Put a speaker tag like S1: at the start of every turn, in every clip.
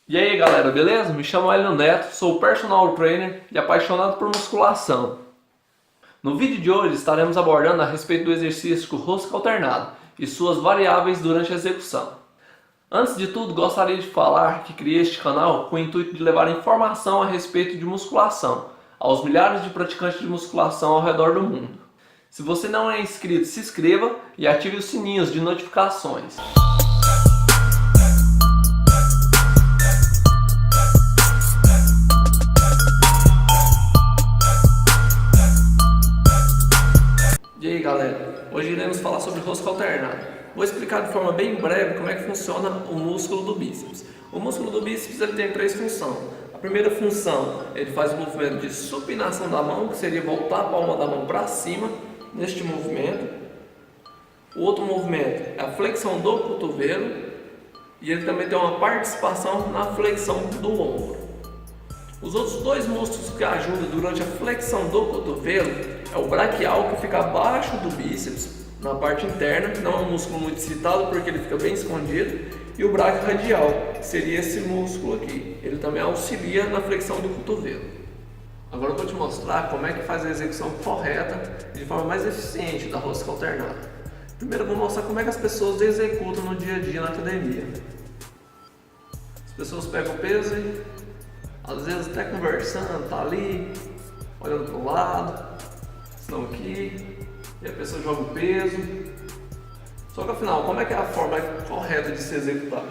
S1: E aí galera, beleza? Me chamo Hélio Neto, sou personal trainer e apaixonado por musculação. No vídeo de hoje estaremos abordando a respeito do exercício com rosca alternada e suas variáveis durante a execução. Antes de tudo, gostaria de falar que criei este canal com o intuito de levar informação a respeito de musculação aos milhares de praticantes de musculação ao redor do mundo. Se você não é inscrito, se inscreva e ative os sininhos de notificações. E aí galera, hoje iremos falar sobre rosca alternada. Vou explicar de forma bem breve como é que funciona o músculo do bíceps. O músculo do bíceps ele tem três funções. A primeira função, ele faz o movimento de supinação da mão, que seria voltar a palma da mão para cima, neste movimento. O outro movimento é a flexão do cotovelo e ele também tem uma participação na flexão do ombro. Os outros dois músculos que ajudam durante a flexão do cotovelo é o braquial, que fica abaixo do bíceps, na parte interna, que não é um músculo muito excitado porque ele fica bem escondido, e o braquio radial, que seria esse músculo aqui. Ele também auxilia na flexão do cotovelo. Agora eu vou te mostrar como é que faz a execução correta de forma mais eficiente da rosca alternada. Primeiro eu vou mostrar como é que as pessoas executam no dia a dia na academia. As pessoas pegam o peso e às vezes até conversando, tá ali, olhando para o lado, estão aqui, e a pessoa joga o peso. Só que afinal, como é que é a forma correta de se executar?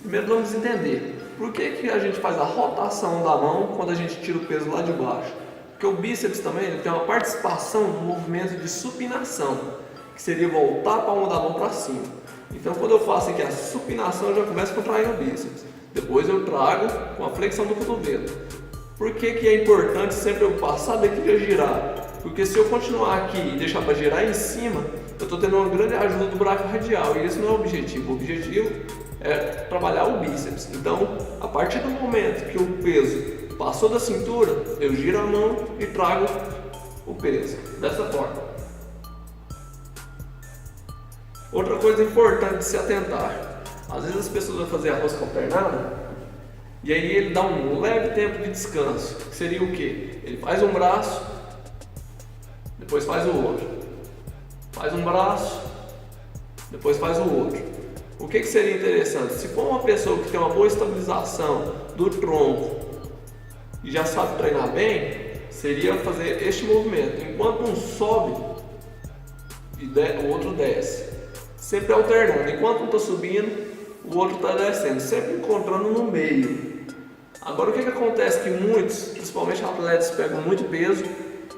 S1: Primeiro vamos entender por que a gente faz a rotação da mão quando a gente tira o peso lá de baixo. Porque o bíceps também ele tem uma participação no movimento de supinação, que seria voltar a palma da mão para cima. Então quando eu faço aqui a supinação, eu já começo contraindo o bíceps. Depois eu trago com a flexão do cotovelo. Por que é importante sempre eu passar daqui e girar? Porque se eu continuar aqui e deixar para girar em cima, eu estou tendo uma grande ajuda do braquio radial e esse não é o objetivo. O objetivo é trabalhar o bíceps. Então, a partir do momento que o peso passou da cintura, eu giro a mão e trago o peso, dessa forma. Outra coisa importante de se atentar. Às vezes as pessoas vão fazer a rosca alternada e aí ele dá um leve tempo de descanso, que seria o quê? Ele faz um braço, depois faz o outro, faz um braço, depois faz o outro. O que seria interessante? Se for uma pessoa que tem uma boa estabilização do tronco e já sabe treinar bem, seria fazer este movimento. Enquanto um sobe, o outro desce. Sempre alternando. Enquanto um está subindo, o outro está descendo, sempre encontrando no meio. Agora o que acontece? Que muitos, principalmente atletas, pegam muito peso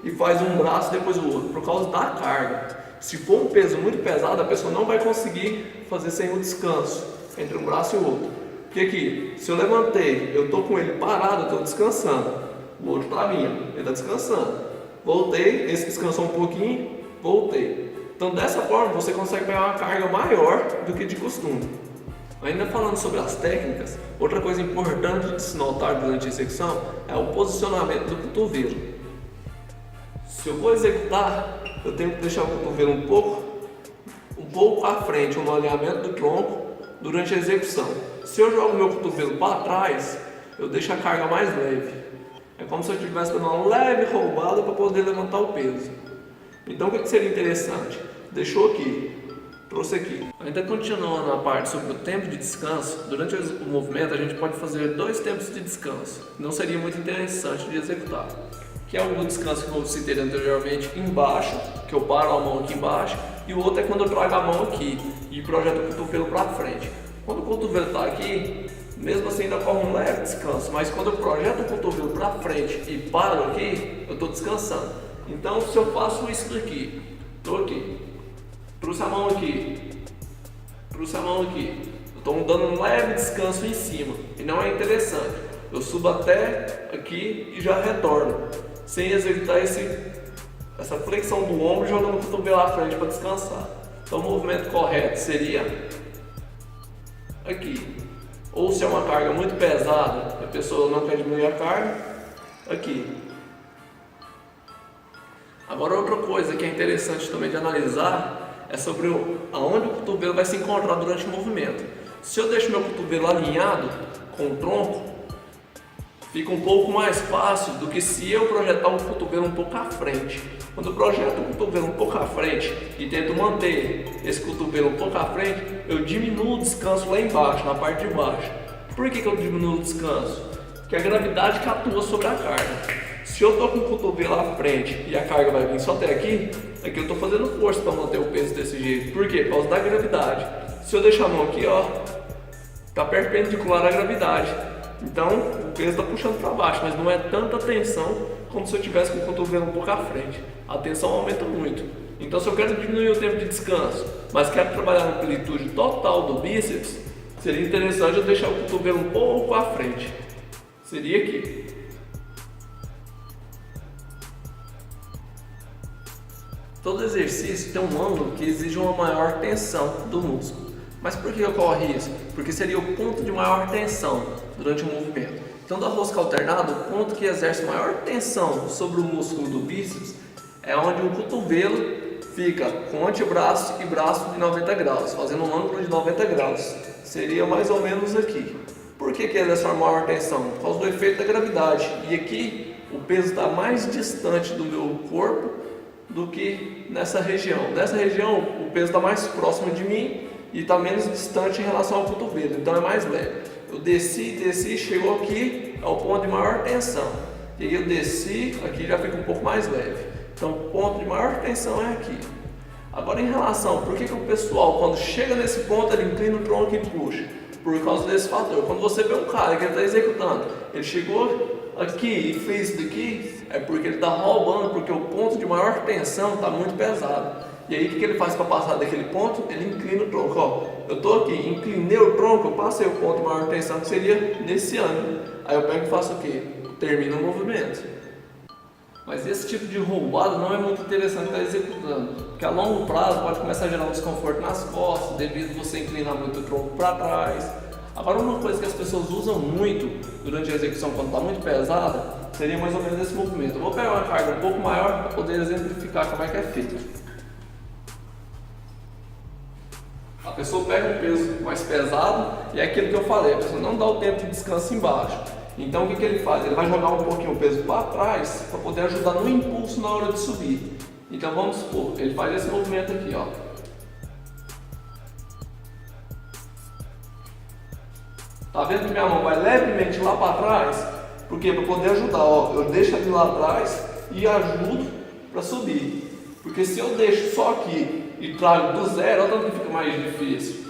S1: e faz um braço depois o outro, por causa da carga. Se for um peso muito pesado, a pessoa não vai conseguir fazer sem o descanso entre um braço e o outro. Porque aqui, se eu levantei, eu estou com ele parado, eu estou descansando. O outro está vindo, ele está descansando. Voltei, esse descansou um pouquinho, voltei. Então dessa forma você consegue pegar uma carga maior do que de costume. Ainda falando sobre as técnicas, outra coisa importante de se notar durante a execução é o posicionamento do cotovelo. Se eu vou executar, eu tenho que deixar o cotovelo um pouco à frente, um alinhamento do tronco durante a execução. Se eu jogo meu cotovelo para trás, eu deixo a carga mais leve. É como se eu estivesse dando uma leve roubada para poder levantar o peso. Então o que seria interessante? Deixou aqui, trouxe aqui. Ainda continuando a parte sobre o tempo de descanso, durante o movimento a gente pode fazer dois tempos de descanso. Não seria muito interessante de executar. Que é o descanso que eu citei anteriormente embaixo, que eu paro a mão aqui embaixo, e o outro é quando eu trago a mão aqui e projeto o cotovelo para frente. Quando o cotovelo está aqui, mesmo assim ainda corre um leve descanso, mas quando eu projeto o cotovelo para frente e paro aqui, eu estou descansando. Então se eu faço isso daqui, estou aqui, trouxe a mão aqui, trouxe a mão aqui, eu estou dando um leve descanso em cima e não é interessante. Eu subo até aqui e já retorno, sem executar essa flexão do ombro jogando o cotovelo à frente para descansar. Então o movimento correto seria aqui. Ou se é uma carga muito pesada, a pessoa não quer diminuir a carga, aqui. Agora outra coisa que é interessante também de analisar é sobre aonde o cotovelo vai se encontrar durante o movimento. Se eu deixo meu cotovelo alinhado com o tronco, fica um pouco mais fácil do que se eu projetar o cotovelo um pouco à frente. Quando eu projeto o cotovelo um pouco à frente e tento manter esse cotovelo um pouco à frente, eu diminuo o descanso lá embaixo, na parte de baixo. Por que eu diminuo o descanso? Porque a gravidade que atua sobre a carga. Se eu estou com o cotovelo à frente e a carga vai vir só até aqui eu estou fazendo força para manter o peso desse jeito. Por quê? Por causa da gravidade. Se eu deixar a mão aqui, ó, está perpendicular à gravidade. Então o peso está puxando para baixo, mas não é tanta tensão como se eu tivesse com o cotovelo um pouco à frente. A tensão aumenta muito. Então se eu quero diminuir o tempo de descanso, mas quero trabalhar na amplitude total do bíceps, seria interessante eu deixar o cotovelo um pouco à frente. Seria aqui. Todo exercício tem um ângulo que exige uma maior tensão do músculo. Mas por que ocorre isso? Porque seria o ponto de maior tensão durante o movimento. Então, da rosca alternada, o ponto que exerce maior tensão sobre o músculo do bíceps é onde o cotovelo fica com o antebraço e braço de 90 graus, fazendo um ângulo de 90 graus. Seria mais ou menos aqui. Por que exerce uma maior tensão? Por causa do efeito da gravidade. E aqui o peso está mais distante do meu corpo do que nessa região. Nessa região o peso está mais próximo de mim e está menos distante em relação ao cotovelo, então é mais leve. Eu desci, chegou aqui, é o ponto de maior tensão. E aí eu desci, aqui já fica um pouco mais leve. Então o ponto de maior tensão é aqui. Agora em relação, por que o pessoal quando chega nesse ponto ele inclina o tronco e puxa? Por causa desse fator. Quando você vê um cara que ele está executando, ele chegou aqui e fez isso daqui, é porque ele está roubando, porque o ponto de maior tensão está muito pesado. E aí o que ele faz para passar daquele ponto? Ele inclina o tronco. Ó, eu estou aqui, inclinei o tronco, eu passei o ponto de maior tensão que seria nesse ângulo. Aí eu pego e faço o quê? Termino o movimento. Mas esse tipo de roubada não é muito interessante estar executando, porque a longo prazo pode começar a gerar um desconforto nas costas, devido a você inclinar muito o tronco para trás. Agora, uma coisa que as pessoas usam muito durante a execução quando está muito pesada, seria mais ou menos esse movimento. Eu vou pegar uma carga um pouco maior para poder exemplificar como é que é feito. A pessoa pega um peso mais pesado e é aquilo que eu falei, a pessoa não dá o tempo de descanso embaixo. Então o que ele faz? Ele vai jogar um pouquinho o peso para trás para poder ajudar no impulso na hora de subir. Então vamos supor, ele faz esse movimento aqui, ó. Tá vendo que minha mão vai levemente lá para trás? Porque para poder ajudar, ó, eu deixo ali lá atrás e ajudo para subir. Porque se eu deixo só aqui e trago do zero, olha tanto que fica mais difícil.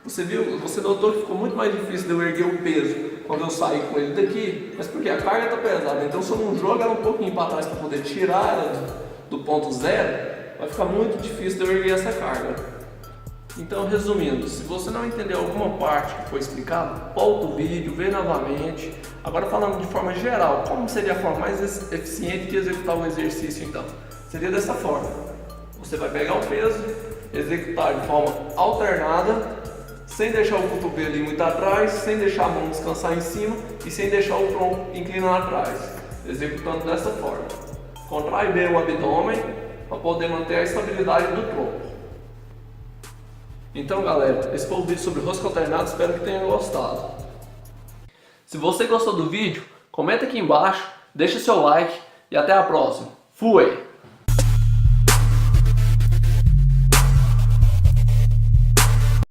S1: Você viu? Você notou que ficou muito mais difícil de eu erguer o peso quando eu saí com ele daqui, mas porque a carga está pesada. Então se eu não jogo ela um pouquinho para trás para poder tirar ela do ponto zero, vai ficar muito difícil de eu erguer essa carga. Então, resumindo, se você não entendeu alguma parte que foi explicado, volta o vídeo, vê novamente. Agora falando de forma geral, como seria a forma mais eficiente de executar o exercício então? Seria dessa forma. Você vai pegar o peso, executar de forma alternada, sem deixar o cotovelo ir muito atrás, sem deixar a mão descansar em cima e sem deixar o tronco inclinar atrás. Executando dessa forma. Contrai bem o abdômen para poder manter a estabilidade do tronco. Então galera, esse foi o vídeo sobre rosca alternada, espero que tenha gostado. Se você gostou do vídeo, comenta aqui embaixo, deixa seu like e até a próxima. Fui!